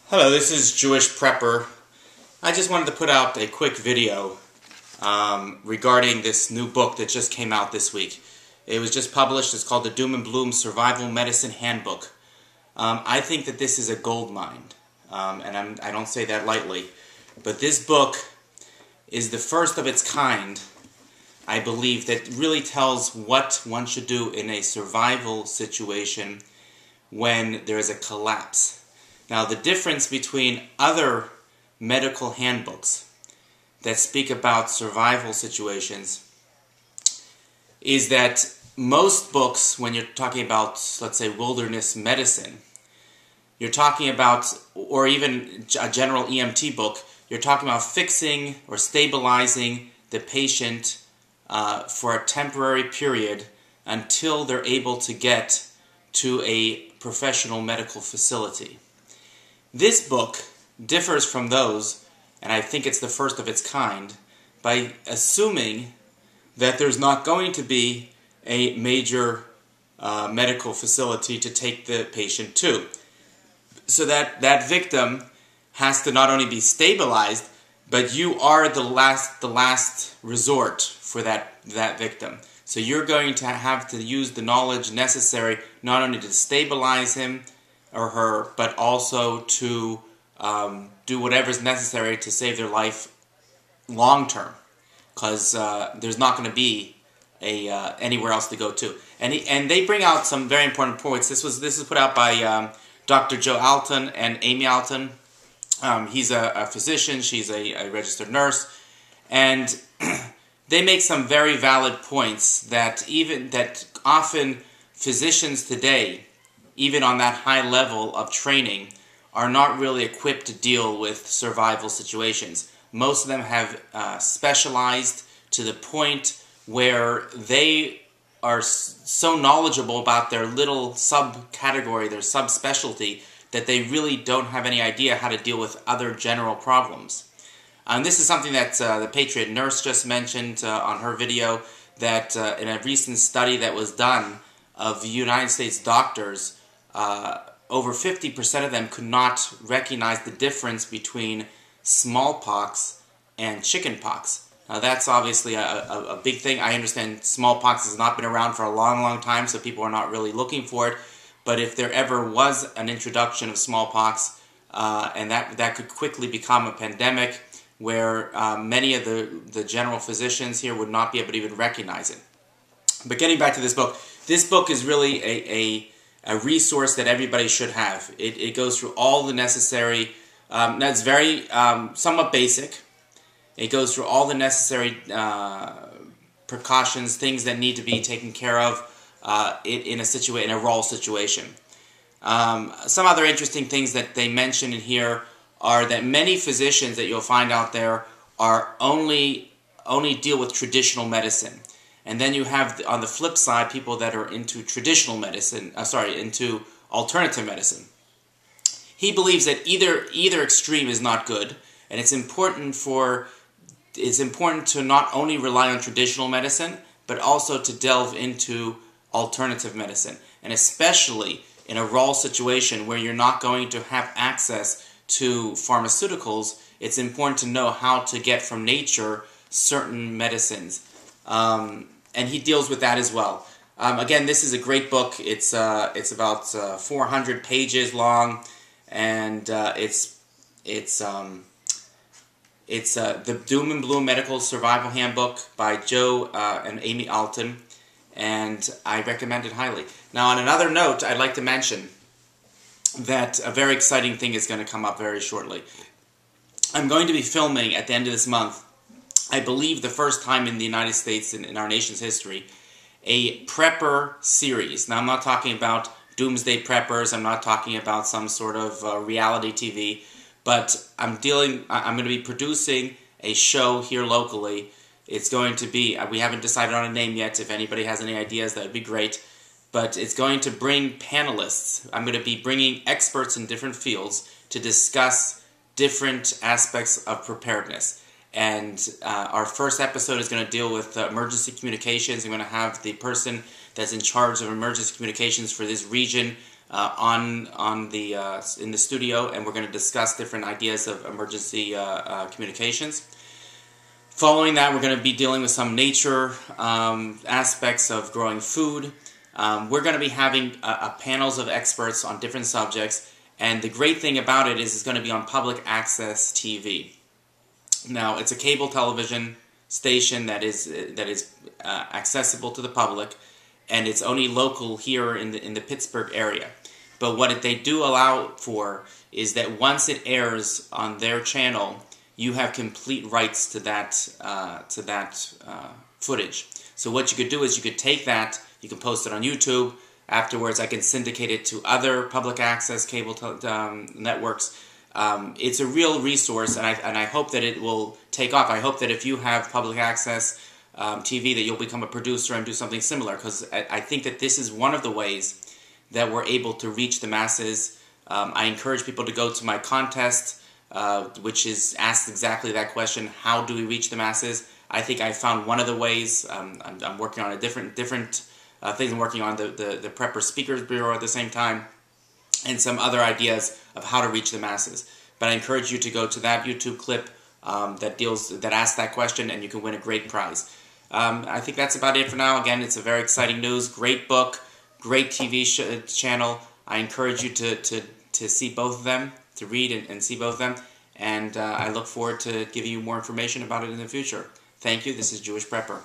Hello, this is Jewish Prepper. I just wanted to put out a quick video regarding this new book that just came out this week. It was just published. It's called the Doom and Bloom Survival Medicine Handbook. I think that this is a gold mine, and I don't say that lightly. But this book is the first of its kind, I believe, that really tells what one should do in a survival situation when there is a collapse. Now, the difference between other medical handbooks that speak about survival situations is that most books, when you're talking about, let's say, wilderness medicine, you're talking about, or even a general EMT book, you're talking about fixing or stabilizing the patient for a temporary period until they're able to get to a professional medical facility. This book differs from those, and I think it's the first of its kind, by assuming that there's not going to be a major medical facility to take the patient to. So that victim has to not only be stabilized, but you are the last resort for that victim. So you're going to have to use the knowledge necessary not only to stabilize him or her, but also to do whatever's necessary to save their life long term, because there's not going to be anywhere else to go to. And they bring out some very important points. This is put out by Dr. Joe Alton and Amy Alton. He's a physician. She's a registered nurse, and they make some very valid points that often physicians today, even on that high level of training, are not really equipped to deal with survival situations. Most of them have specialized to the point where they are so knowledgeable about their little subcategory, their subspecialty, that they really don't have any idea how to deal with other general problems. And this is something that the Patriot Nurse just mentioned on her video, that in a recent study that was done of United States doctors, over 50% of them could not recognize the difference between smallpox and chicken pox. Now, that's obviously a big thing. I understand smallpox has not been around for a long, long time, so people are not really looking for it. But if there ever was an introduction of smallpox, and that could quickly become a pandemic where many of the general physicians here would not be able to even recognize it. But getting back to this book is really a resource that everybody should have. It goes through all the necessary, that's very somewhat basic. It goes through all the necessary precautions, things that need to be taken care of in a raw situation. Some other interesting things that they mention in here are that many physicians that you'll find out there are only deal with traditional medicine. And then you have, on the flip side, people that are into traditional medicine, into alternative medicine. He believes that either extreme is not good, and it's important to not only rely on traditional medicine, but also to delve into alternative medicine. And especially in a raw situation where you're not going to have access to pharmaceuticals, it's important to know how to get from nature certain medicines. And he deals with that as well. Again, this is a great book. It's about 400 pages long, and it's the Doom and Bloom Medical Survival Handbook by Joe and Amy Alton, and I recommend it highly. Now, on another note, I'd like to mention that a very exciting thing is going to come up very shortly. I'm going to be filming at the end of this month, I believe the first time in the United States, in our nation's history, a prepper series. Now, I'm not talking about doomsday preppers. I'm not talking about some sort of reality TV. But I'm going to be producing a show here locally. It's going to be, we haven't decided on a name yet. If anybody has any ideas, that would be great. But it's going to bring panelists. I'm going to be bringing experts in different fields to discuss different aspects of preparedness. And our first episode is going to deal with emergency communications. I'm going to have the person that's in charge of emergency communications for this region in the studio, and we're going to discuss different ideas of emergency communications. Following that, we're going to be dealing with some nature aspects of growing food. We're going to be having panels of experts on different subjects, and the great thing about it is it's going to be on public access TV. Now, it's a cable television station that is accessible to the public, and it's only local here in the Pittsburgh area. But what they do allow for is that once it airs on their channel, you have complete rights to that footage. So what you could do is you could take that, you can post it on YouTube. Afterwards, I can syndicate it to other public access cable networks. It's a real resource, and I hope that it will take off. I hope that if you have public access TV, that you'll become a producer and do something similar, because I think that this is one of the ways that we're able to reach the masses. I encourage people to go to my contest, which is asked exactly that question: how do we reach the masses? I think I found one of the ways. I'm working on a different things. I'm working on the Prepper Speakers Bureau at the same time, and some other ideas of how to reach the masses. But I encourage you to go to that YouTube clip that asks that question, and you can win a great prize. I think that's about it for now. Again, it's a very exciting news. Great book, great TV channel. I encourage you to see both of them, to read and see both of them, and I look forward to giving you more information about it in the future. Thank you. This is Jewish Prepper.